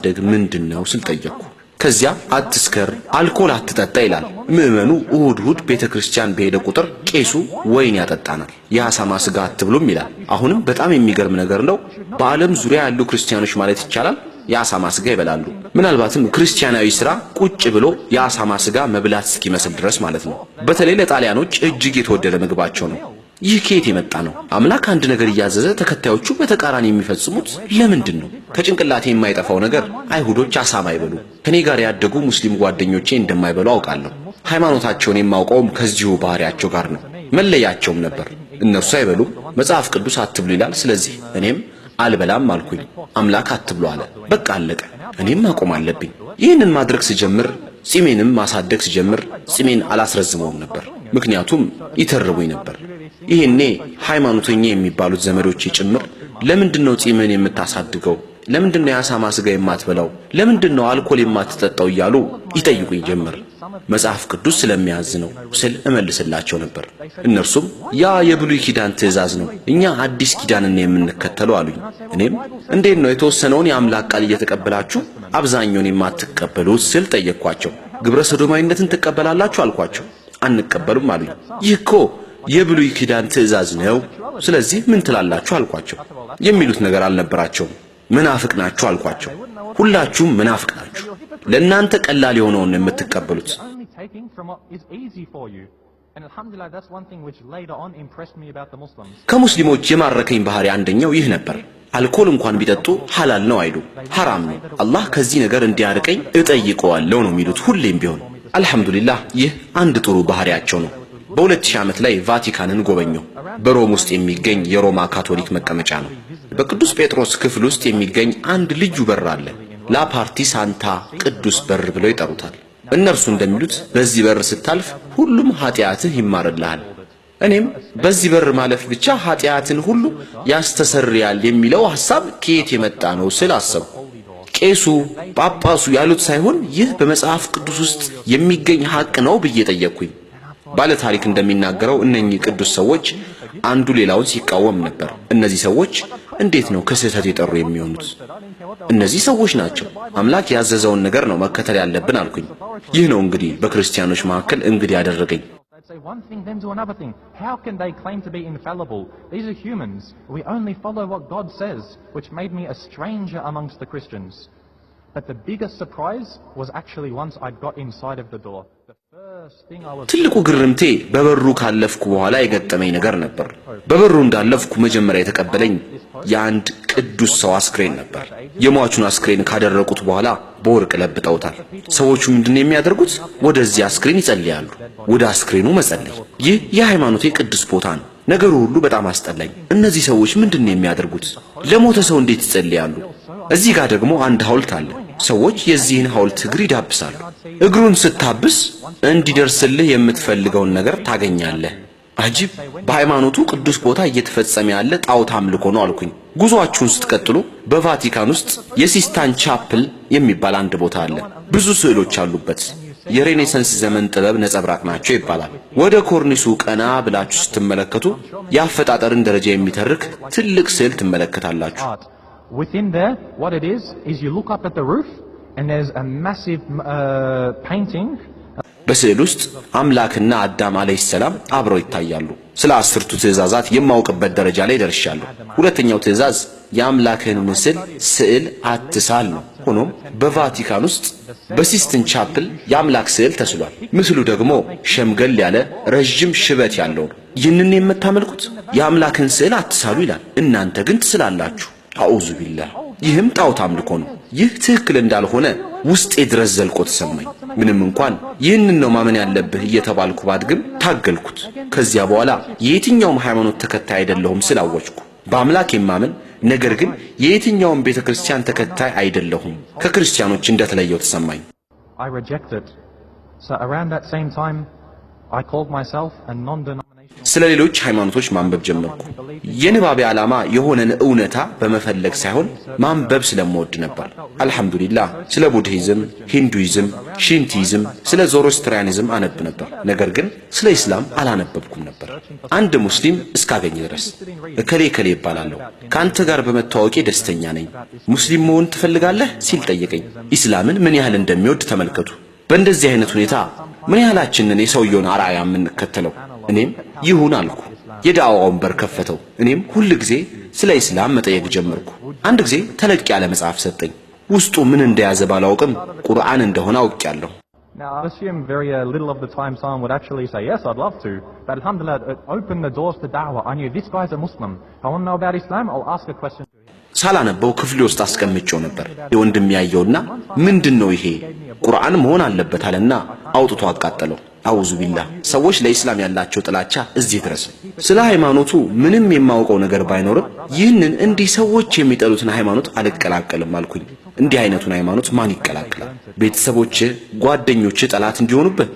ማሳደግ ምንድነው ስል ጠየቅኩ። ከዚያ አትስከር፣ አልኮል አትጠጣ ይላል። ምዕመኑ እሁድ ቤተክርስቲያን በሄደ ቁጥር ቄሱ ወይን ያጠጣናል፣ የአሳማ ስጋ አትብሉም ይላል። አሁንም በጣም የሚገርም ነገር ነው። በዓለም ዙሪያ ያሉ ክርስቲያኖች ማለት ይቻላል የአሳማ ስጋ ይበላሉ። ምናልባትም ክርስቲያናዊ ስራ ቁጭ ብሎ የአሳማ ስጋ መብላት እስኪመስል ድረስ ማለት ነው። በተለይ ለጣሊያኖች እጅግ የተወደደ ምግባቸው ነው። ይህ ከየት የመጣ ነው? አምላክ አንድ ነገር እያዘዘ ተከታዮቹ በተቃራኒ የሚፈጽሙት ለምንድን ነው? ከጭንቅላቴ የማይጠፋው ነገር አይሁዶች አሳማ አይበሉ። ከኔ ጋር ያደጉ ሙስሊም ጓደኞቼ እንደማይበሉ አውቃለሁ። ሃይማኖታቸውን የማውቀውም ከዚሁ ባህሪያቸው ጋር ነው። መለያቸውም ነበር። እነርሱ አይበሉም፣ መጽሐፍ ቅዱስ አትብሉ ይላል። ስለዚህ እኔም አልበላም አልኩኝ። አምላክ አትብሉ አለ። በቃ አለቀ። እኔም ማቆም አለብኝ። ይህንን ማድረግ ስጀምር፣ ጺሜንም ማሳደግ ስጀምር ጺሜን አላስረዝመውም ነበር፣ ምክንያቱም ይተርቡኝ ነበር። ይሄኔ ሃይማኖተኛ የሚባሉት ዘመዶቼ ጭምር ለምንድነው ጺምን የምታሳድገው? ለምንድነው የአሳማ ስጋ የማትበላው? ለምንድነው አልኮል የማትጠጣው እያሉ ይጠይቁኝ ጀመር። መጽሐፍ ቅዱስ ስለሚያዝ ነው ስል እመልስላቸው ነበር። እነርሱም ያ የብሉይ ኪዳን ትእዛዝ ነው፣ እኛ አዲስ ኪዳንን የምንከተለው አሉኝ። እኔም እንዴት ነው የተወሰነውን የአምላክ ቃል እየተቀበላችሁ አብዛኛውን የማትቀበሉት ስል ጠየቅኳቸው። ግብረ ሰዶማዊነትን ትቀበላላችሁ አልኳቸው። አንቀበሉም አሉኝ። ይህ እኮ የብሉይ ኪዳን ትእዛዝ ነው፣ ስለዚህ ምን ትላላችሁ አልኳቸው። የሚሉት ነገር አልነበራቸውም። መናፍቅ ናችሁ አልኳቸው። ሁላችሁም መናፍቅ ናችሁ፣ ለእናንተ ቀላል የሆነውን የምትቀበሉት። ከሙስሊሞች የማረከኝ ባህሪ አንደኛው ይህ ነበር። አልኮል እንኳን ቢጠጡ ሐላል ነው አይሉ፣ ሐራም ነው፣ አላህ ከዚህ ነገር እንዲያርቀኝ እጠይቀዋለሁ ነው የሚሉት ሁሌም ቢሆን። አልহামዱሊላህ ይህ አንድ ጥሩ ባህሪያቸው ነው። በ2000 ዓመት ላይ ቫቲካንን ጎበኘው። በሮም ውስጥ የሚገኝ የሮማ ካቶሊክ መቀመጫ ነው። በቅዱስ ጴጥሮስ ክፍል ውስጥ የሚገኝ አንድ ልዩ በር አለ። ላፓርቲ ሳንታ ቅዱስ በር ብለው ይጠሩታል። እነርሱ እንደሚሉት በዚህ በር ስታልፍ ሁሉም ኃጢያትህ ይማርልሃል። እኔም በዚህ በር ማለፍ ብቻ ኃጢያትን ሁሉ ያስተሰርያል የሚለው ሐሳብ ከየት የመጣ ነው ስል አሰብኩ። ቄሱ ጳጳሱ ያሉት ሳይሆን ይህ በመጽሐፍ ቅዱስ ውስጥ የሚገኝ ሐቅ ነው ብዬ ጠየቅኩኝ። ባለ ታሪክ እንደሚናገረው እነኚህ ቅዱስ ሰዎች አንዱ ሌላውን ሲቃወም ነበር። እነዚህ ሰዎች እንዴት ነው ከስህተት የጠሩ የሚሆኑት? እነዚህ ሰዎች ናቸው። አምላክ ያዘዘውን ነገር ነው መከተል ያለብን አልኩኝ። ይህ ነው እንግዲህ በክርስቲያኖች መካከል እንግዲህ ያደረገኝ። One thing then to another thing. How can they claim to be infallible? These are humans. We only follow what God says, which made me a stranger amongst the Christians. But the biggest surprise was actually once I got inside of the door. ትልቁ ግርምቴ በበሩ ካለፍኩ በኋላ የገጠመኝ ነገር ነበር። በበሩ እንዳለፍኩ መጀመሪያ የተቀበለኝ የአንድ ቅዱስ ሰው አስክሬን ነበር። የሟቹን አስክሬን ካደረቁት በኋላ በወርቅ ለብጠውታል። ሰዎቹ ምንድነው የሚያደርጉት? ወደዚህ አስክሬን ይጸልያሉ። ወደ አስክሬኑ መጸለይ ይህ የሃይማኖቴ ቅዱስ ቦታ ነው። ነገሩ ሁሉ በጣም አስጠላኝ። እነዚህ ሰዎች ምንድነው የሚያደርጉት? ለሞተ ሰው እንዴት ይጸልያሉ? እዚህ ጋር ደግሞ አንድ ሐውልት አለ። ሰዎች የዚህን ሐውልት እግር ይዳብሳሉ። እግሩን ስታብስ እንዲደርስልህ የምትፈልገውን ነገር ታገኛለህ። አጂብ! በሃይማኖቱ ቅዱስ ቦታ እየተፈጸመ ያለ ጣዖት አምልኮ ነው አልኩኝ። ጉዟችሁን ስትቀጥሉ በቫቲካን ውስጥ የሲስታን ቻፕል የሚባል አንድ ቦታ አለ። ብዙ ስዕሎች አሉበት። የሬኔሳንስ ዘመን ጥበብ ነጸብራቅ ናቸው ይባላል። ወደ ኮርኒሱ ቀና ብላችሁ ስትመለከቱ የአፈጣጠርን ደረጃ የሚተርክ ትልቅ ስዕል ትመለከታላችሁ። Within there, what it is you look up at the roof and there's a massive painting. በስዕል ውስጥ አምላክና አዳም አለይሂ ሰላም አብረው ይታያሉ። ስለ 10ቱ ትእዛዛት የማውቅበት ደረጃ ላይ ደርሻለሁ። ሁለተኛው ትእዛዝ የአምላክን ስዕል አትሳል ነው። ሆኖም በቫቲካን ውስጥ በሲስትን ቻፕል የአምላክ ስዕል ተስሏል። ምስሉ ደግሞ ሸምገል ያለ ረጅም ሽበት ያለው ነው። ይህንን የምታመልኩት የአምላክን ስዕል አትሳሉ ይላል። እናንተ ግን ትስላላችሁ። አዑዙ ቢላህ! ይህም ጣዖት አምልኮ ነው። ይህ ትክክል እንዳልሆነ ውስጤ ድረስ ዘልቆ ተሰማኝ። ምንም እንኳን ይህንን ነው ማመን ያለብህ እየተባልኩ ባድግም ታገልኩት። ከዚያ በኋላ የየትኛውም ሃይማኖት ተከታይ አይደለሁም ስላወጅኩ በአምላክ የማመን ነገር ግን የየትኛውም ቤተክርስቲያን ተከታይ አይደለሁም ከክርስቲያኖች እንደተለየው ተሰማኝ። I rejected. So around that same time I called myself a non-denominational ስለ ሌሎች ሃይማኖቶች ማንበብ ጀመርኩ። የንባቤ ዓላማ የሆነን እውነታ በመፈለግ ሳይሆን ማንበብ ስለምወድ ነበር። አልহামዱሊላህ ስለ ቡድሂዝም፣ ሂንዱይዝም፣ ሺንቲዝም፣ ስለ ዞሮስትሪያኒዝም አነብ ነበር። ነገር ግን ስለ ኢስላም አላነበብኩም ነበር። አንድ ሙስሊም እስካገኝ ድረስ እከሌ እከሌ ይባላለሁ፣ ካንተ ጋር በመተዋወቄ ደስተኛ ነኝ፣ ሙስሊም መሆን ትፈልጋለህ ሲል ጠየቀኝ። ኢስላምን ምን ያህል እንደሚወድ ተመልከቱ። በእንደዚህ አይነት ሁኔታ ምን ያህላችንን የሰውየውን አርአያ የምንከተለው? እኔም ይሁን አልኩ። የዳዕዋውን በር ከፈተው። እኔም ሁል ጊዜ ስለ ኢስላም መጠየቅ ጀመርኩ። አንድ ጊዜ ተለቅ ያለ መጽሐፍ ሰጠኝ። ውስጡ ምን እንደያዘ ባላውቅም ቁርአን እንደሆነ አውቄያለሁ። Now, I assume very little of the time someone would actually say, yes, I'd love to. But alhamdulillah, it opened the doors to da'wah. I knew this guy's a Muslim. If I want to know about Islam, I'll ask a question to him. ሳላነበው ክፍሌ ውስጥ አስቀምጬው ነበር። የወንድም ያየውና ምንድነው ይሄ ቁርአን መሆን አለበት አለና አውጥቶ አቃጠለው። አውዙ ቢላህ። ሰዎች ለኢስላም ያላቸው ጥላቻ እዚህ ድረስ። ስለ ሃይማኖቱ ምንም የማውቀው ነገር ባይኖርም ይህንን እንዲህ ሰዎች የሚጠሉትን ሃይማኖት አልቀላቀልም አልኩኝ። እንዲህ አይነቱን ሃይማኖት ማን ይቀላቀላል? ቤተሰቦች፣ ጓደኞች ጠላት እንዲሆኑበት?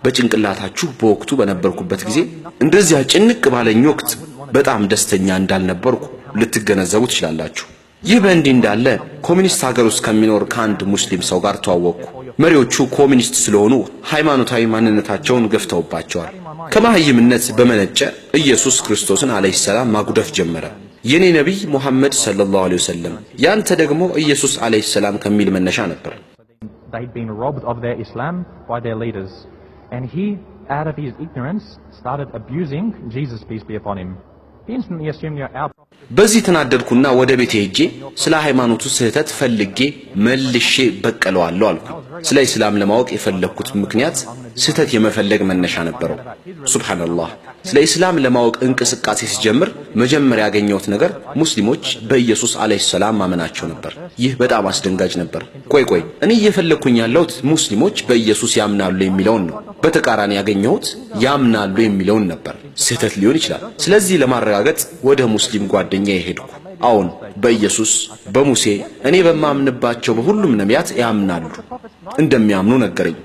በጭንቅላታችሁ በወቅቱ በነበርኩበት ጊዜ እንደዚያ ጭንቅ ባለኝ ወቅት በጣም ደስተኛ እንዳልነበርኩ ልትገነዘቡ ትችላላችሁ። ይህ በእንዲህ እንዳለ ኮሚኒስት ሀገር ውስጥ ከሚኖር ከአንድ ሙስሊም ሰው ጋር ተዋወቅኩ። መሪዎቹ ኮሚኒስት ስለሆኑ ሃይማኖታዊ ማንነታቸውን ገፍተውባቸዋል። ከማህይምነት በመነጨ ኢየሱስ ክርስቶስን አለይሂ ሰላም ማጉደፍ ጀመረ። የኔ ነብይ ሙሐመድ ሰለላሁ ዐለይሂ ወሰለም፣ ያንተ ደግሞ ኢየሱስ አለይሂ ሰላም ከሚል መነሻ ነበር። They'd been robbed of their Islam by their leaders. And he, out of his ignorance, started abusing Jesus, peace be upon him. He instantly assumed you're our prophet. በዚህ ተናደድኩና ወደ ቤቴ ሄጄ ስለ ሃይማኖቱ ስህተት ፈልጌ መልሼ በቀለዋለሁ አልኩ። ስለ ኢስላም ለማወቅ የፈለኩት ምክንያት ስህተት የመፈለግ መነሻ ነበረው። ሱብሃንአላህ። ስለ ኢስላም ለማወቅ እንቅስቃሴ ሲጀምር መጀመሪያ ያገኘሁት ነገር ሙስሊሞች በኢየሱስ አለይሂ ሰላም ማመናቸው ነበር። ይህ በጣም አስደንጋጭ ነበር። ቆይ እኔ እየፈለኩኝ ያለሁት ሙስሊሞች በኢየሱስ ያምናሉ የሚለውን ነው። በተቃራኒ ያገኘሁት ያምናሉ የሚለውን ነበር። ስህተት ሊሆን ይችላል። ስለዚህ ለማረጋገጥ ወደ ሙስሊም ጓደኛዬ ሄድኩ። አሁን በኢየሱስ፣ በሙሴ፣ እኔ በማምንባቸው በሁሉም ነቢያት ያምናሉ እንደሚያምኑ ነገረኝ።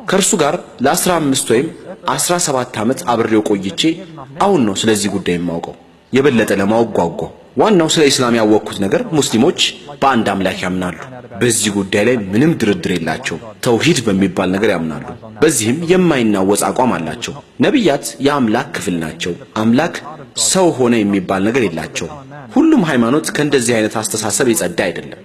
ከእርሱ ጋር ለ15 ወይም 17 ዓመት አብሬው ቆይቼ አሁን ነው ስለዚህ ጉዳይ የማውቀው። የበለጠ ለማወቅ ጓጓሁ። ዋናው ስለ ኢስላም ያወቅኩት ነገር ሙስሊሞች በአንድ አምላክ ያምናሉ። በዚህ ጉዳይ ላይ ምንም ድርድር የላቸው። ተውሂድ በሚባል ነገር ያምናሉ። በዚህም የማይናወጽ አቋም አላቸው። ነቢያት የአምላክ ክፍል ናቸው። አምላክ ሰው ሆነ የሚባል ነገር የላቸው። ሁሉም ሃይማኖት ከእንደዚህ አይነት አስተሳሰብ የጸዳ አይደለም።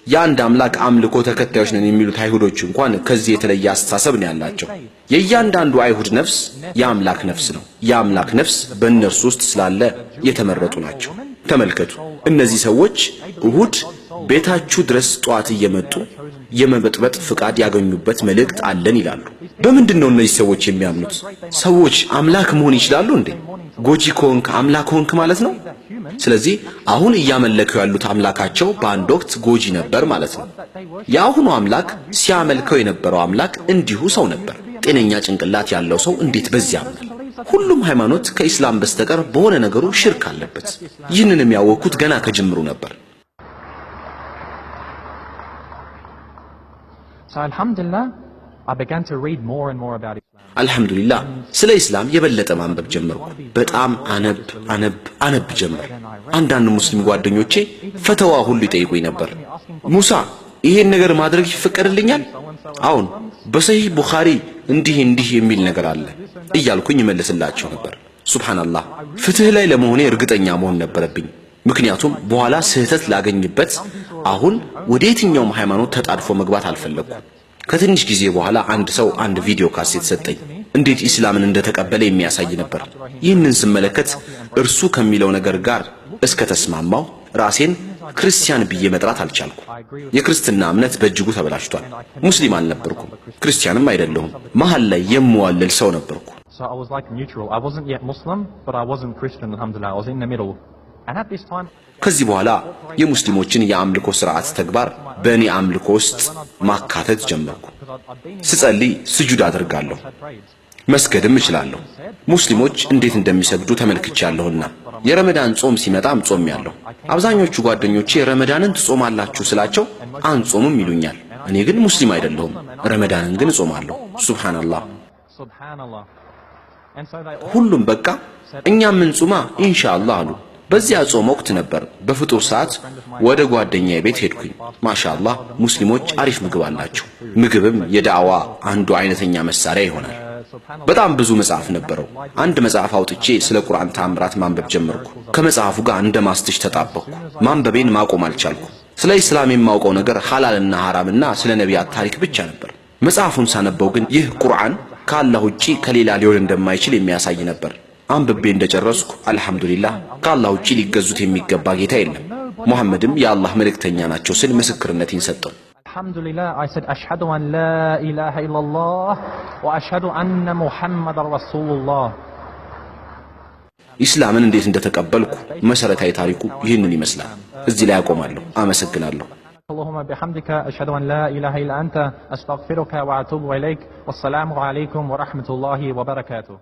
የአንድ አምላክ አምልኮ ተከታዮች ነን የሚሉት አይሁዶች እንኳን ከዚህ የተለየ አስተሳሰብ ነው ያላቸው። የእያንዳንዱ አይሁድ ነፍስ የአምላክ ነፍስ ነው። የአምላክ ነፍስ በእነርሱ ውስጥ ስላለ የተመረጡ ናቸው። ተመልከቱ፣ እነዚህ ሰዎች እሁድ ቤታችሁ ድረስ ጧት እየመጡ የመበጥበጥ ፍቃድ ያገኙበት መልእክት አለን ይላሉ። በምንድነው እነዚህ ሰዎች የሚያምኑት? ሰዎች አምላክ መሆን ይችላሉ እንዴ? ጎጂ ከሆንክ አምላክ ሆንክ ማለት ነው። ስለዚህ አሁን እያመለከው ያሉት አምላካቸው በአንድ ወቅት ጎጂ ነበር ማለት ነው። የአሁኑ አምላክ ሲያመልከው የነበረው አምላክ እንዲሁ ሰው ነበር። ጤነኛ ጭንቅላት ያለው ሰው እንዴት በዚህ ያምናል? ሁሉም ሃይማኖት ከኢስላም በስተቀር በሆነ ነገሩ ሽርክ አለበት። ይህንን የሚያወቁት ገና ከጅምሩ ነበር። So alhamdulillah, I began to read more and more about Islam. አልহামዱሊላህ ስለ ኢስላም የበለጠ ማንበብ ጀመርኩ። በጣም አነብ ጀመር። አንዳንድ ሙስሊም ጓደኞቼ ፈተዋ ሁሉ ይጠይቁኝ ነበር። ሙሳ ይሄን ነገር ማድረግ ይፈቀድልኛል? አሁን በሰሂህ ቡኻሪ እንዲህ የሚል ነገር አለ እያልኩኝ እመልስላቸው ነበር። ሱብሃንአላህ። ፍትህ ላይ ለመሆኔ እርግጠኛ መሆን ነበረብኝ። ምክንያቱም በኋላ ስህተት ላገኝበት አሁን ወደ የትኛውም ሃይማኖት ተጣድፎ መግባት አልፈለኩም። ከትንሽ ጊዜ በኋላ አንድ ሰው አንድ ቪዲዮ ካሴት ሰጠኝ። እንዴት ኢስላምን እንደተቀበለ የሚያሳይ ነበር። ይህንን ስመለከት እርሱ ከሚለው ነገር ጋር እስከ ተስማማው ራሴን ክርስቲያን ብዬ መጥራት አልቻልኩ። የክርስትና እምነት በእጅጉ ተበላሽቷል። ሙስሊም አልነበርኩም፣ ክርስቲያንም አይደለሁም። መሃል ላይ የምዋለል ሰው ነበርኩ። So I was like neutral. I wasn't yet Muslim, but I wasn't Christian, alhamdulillah. I was in the middle. And at this time, ከዚህ በኋላ የሙስሊሞችን የአምልኮ ሥርዓት ተግባር በእኔ አምልኮ ውስጥ ማካተት ጀመርኩ። ስጸልይ ስጁድ አደርጋለሁ፣ መስገድም እችላለሁ። ሙስሊሞች እንዴት እንደሚሰግዱ ተመልክቻለሁና የረመዳን ጾም ሲመጣም ጾምያለሁ። አብዛኞቹ ጓደኞቼ ረመዳንን ትጾማላችሁ ስላቸው አንጾምም ይሉኛል። እኔ ግን ሙስሊም አይደለሁም፣ ረመዳንን ግን እጾማለሁ። ሱብሃንአላህ። Subhanallah. And so they all ሁሉም በቃ እኛም ምንጹማ ኢንሻአላህ አሉ። በዚያ ጾም ወቅት ነበር በፍጡር ሰዓት ወደ ጓደኛዬ ቤት ሄድኩኝ። ማሻአላህ ሙስሊሞች አሪፍ ምግብ አላቸው። ምግብም የዳዕዋ አንዱ አይነተኛ መሳሪያ ይሆናል። በጣም ብዙ መጽሐፍ ነበረው። አንድ መጽሐፍ አውጥቼ ስለ ቁርአን ተአምራት ማንበብ ጀመርኩ። ከመጽሐፉ ጋር እንደ ማስትሽ ተጣበቅኩ። ማንበቤን ማቆም አልቻልኩም። ስለ ኢስላም የማውቀው ነገር ሐላልና ሐራምና ስለ ነቢያት ታሪክ ብቻ ነበር። መጽሐፉን ሳነበው ግን ይህ ቁርአን ከአላህ ውጪ ከሌላ ሊሆን እንደማይችል የሚያሳይ ነበር። አንብቤ እንደጨረስኩ አልহামዱሊላህ ከአላህ ውጪ ሊገዙት የሚገባ ጌታ የለም፣ ሙሐመድም የአላህ መልእክተኛ ናቸው ስል ምስክርነቴን ሰጠው። Alhamdulillah, I said, Ashhadu an la ilaha illallah wa ashhadu anna Muhammadar Rasulullah. ኢስላምን እንዴት እንደተቀበልኩ መሰረታዊ ታሪኩ ይህንን ይመስላል። እዚህ ላይ አቆማለሁ። አመሰግናለሁ። Allahumma bihamdika ashhadu an la ilaha illa anta astaghfiruka wa atubu ilayk. Wassalamu alaykum wa rahmatullahi wa barakatuh.